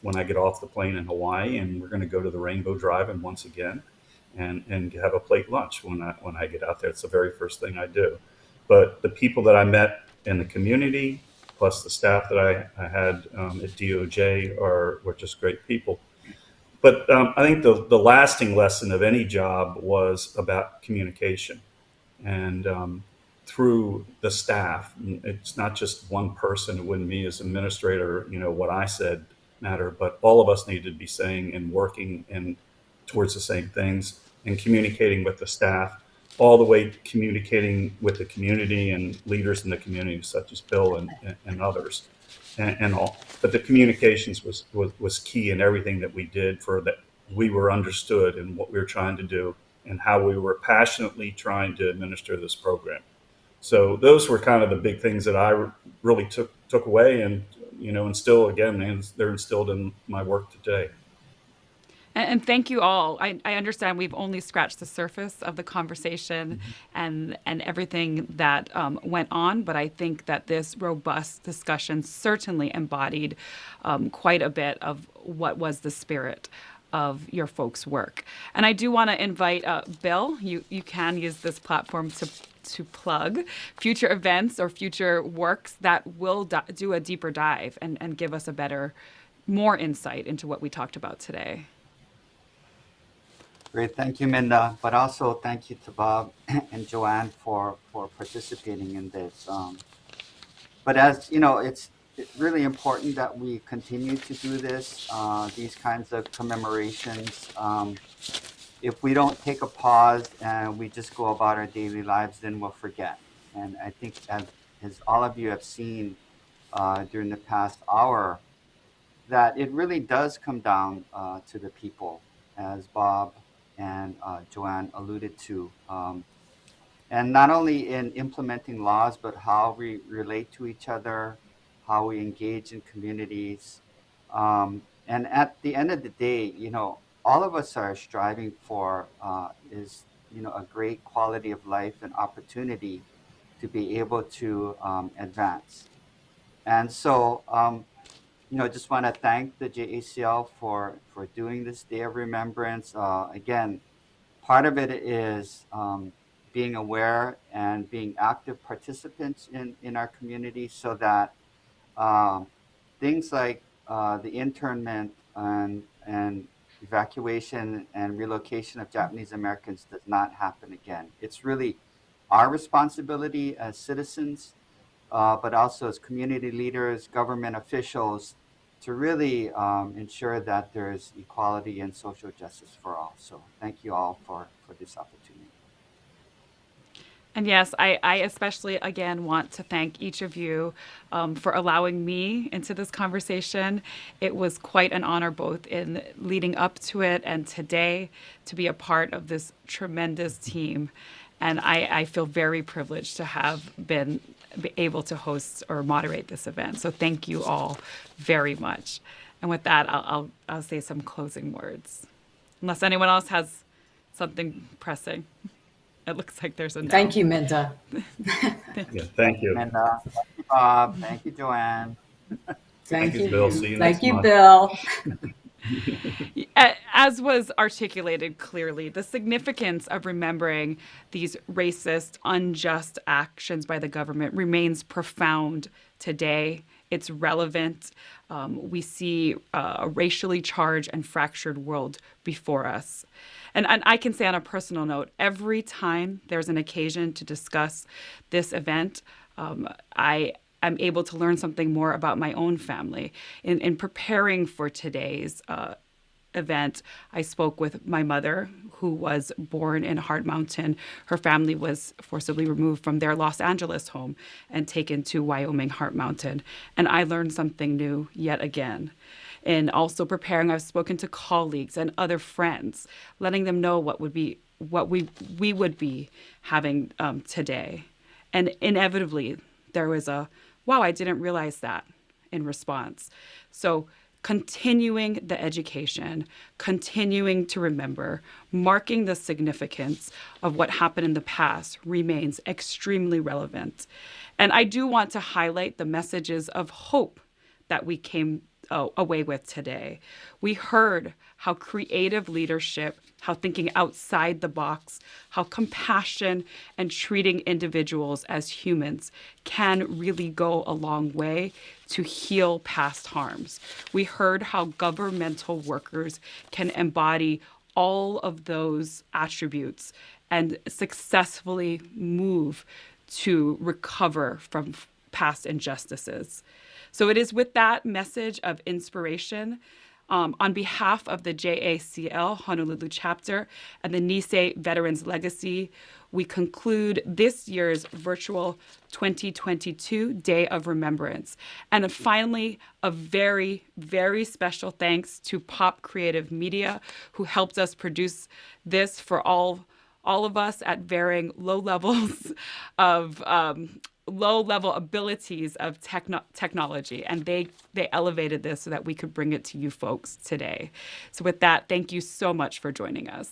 [SPEAKER 2] when I get off the plane in Hawaii, and we're going to go to the Rainbow Drive-In once again and have a plate lunch when I get out there. It's the very first thing I do. But the people that I met in the community, plus the staff that I had at DOJ, were just great people. But I think the lasting lesson of any job was about communication. And through the staff, it's not just one person. It wouldn't be as administrator, what I said matter, but all of us needed to be saying and working and towards the same things, and communicating with the staff, all the way communicating with the community and leaders in the community, such as Bill and others, and all. But the communications was key in everything that we did, for that we were understood in what we were trying to do and how we were passionately trying to administer this program. So those were kind of the big things that I really took away, and and still, again, they're instilled in my work today.
[SPEAKER 1] And thank you all. I understand we've only scratched the surface of the conversation and everything that went on, but I think that this robust discussion certainly embodied quite a bit of what was the spirit of your folks' work. And I do want to invite Bill. You can use this platform to plug future events or future works that will do a deeper dive and give us more insight into what we talked about today.
[SPEAKER 3] Great, thank you, Minda. But also thank you to Bob and Joanne for participating in this. But as you know, it's really important that we continue to do this, these kinds of commemorations. If we don't take a pause and we just go about our daily lives, then we'll forget. And I think as all of you have seen during the past hour, that it really does come down to the people, as Bob and Joanne alluded to. And not only in implementing laws, but how we relate to each other, how we engage in communities. And at the end of the day, you know, all of us are striving for is, you know, a great quality of life and opportunity to be able to advance. And so, you know, just want to thank the JACL for doing this Day of Remembrance. Again, part of it is being aware and being active participants in our community, so that things like the internment and evacuation and relocation of Japanese Americans does not happen again. It's really our responsibility as citizens, but also as community leaders, government officials, to really ensure that there's equality and social justice for all. So thank you all for this opportunity.
[SPEAKER 1] And yes, I especially, again, want to thank each of you for allowing me into this conversation. It was quite an honor, both in leading up to it and today, to be a part of this tremendous team. And I feel very privileged to have been able to host or moderate this event. So thank you all very much. And with that, I'll say some closing words, unless anyone else has something pressing. It looks like there's a no.
[SPEAKER 4] Thank you, Minda.
[SPEAKER 2] Yeah, thank you.
[SPEAKER 3] Minda, thank you, Bob. Thank you, Joanne.
[SPEAKER 4] Thank you,
[SPEAKER 2] Bill. See you
[SPEAKER 4] Thank
[SPEAKER 2] next
[SPEAKER 4] you,
[SPEAKER 2] month.
[SPEAKER 4] Bill.
[SPEAKER 1] As was articulated clearly, the significance of remembering these racist, unjust actions by the government remains profound today. It's relevant. We see a racially charged and fractured world before us. And I can say on a personal note, every time there's an occasion to discuss this event, I am able to learn something more about my own family. In preparing for today's event, I spoke with my mother, who was born in Hard Mountain. Her family was forcibly removed from their Los Angeles home and taken to Wyoming Hard Mountain. And I learned something new yet again. In also preparing, I've spoken to colleagues and other friends, letting them know what we would be having today. And inevitably, there was a, wow, I didn't realize that in response. So continuing the education, continuing to remember, marking the significance of what happened in the past remains extremely relevant. And I do want to highlight the messages of hope that we came away with today. We heard how creative leadership, how thinking outside the box, how compassion and treating individuals as humans can really go a long way to heal past harms. We heard how governmental workers can embody all of those attributes and successfully move to recover from past injustices. So it is with that message of inspiration, on behalf of the JACL Honolulu Chapter and the Nisei Veterans Legacy, we conclude this year's virtual 2022 Day of Remembrance. And finally, a very, very special thanks to Pop Creative Media, who helped us produce this for all of us at varying low levels of low-level abilities of technology, and they elevated this so that we could bring it to you folks today. So with that, thank you so much for joining us.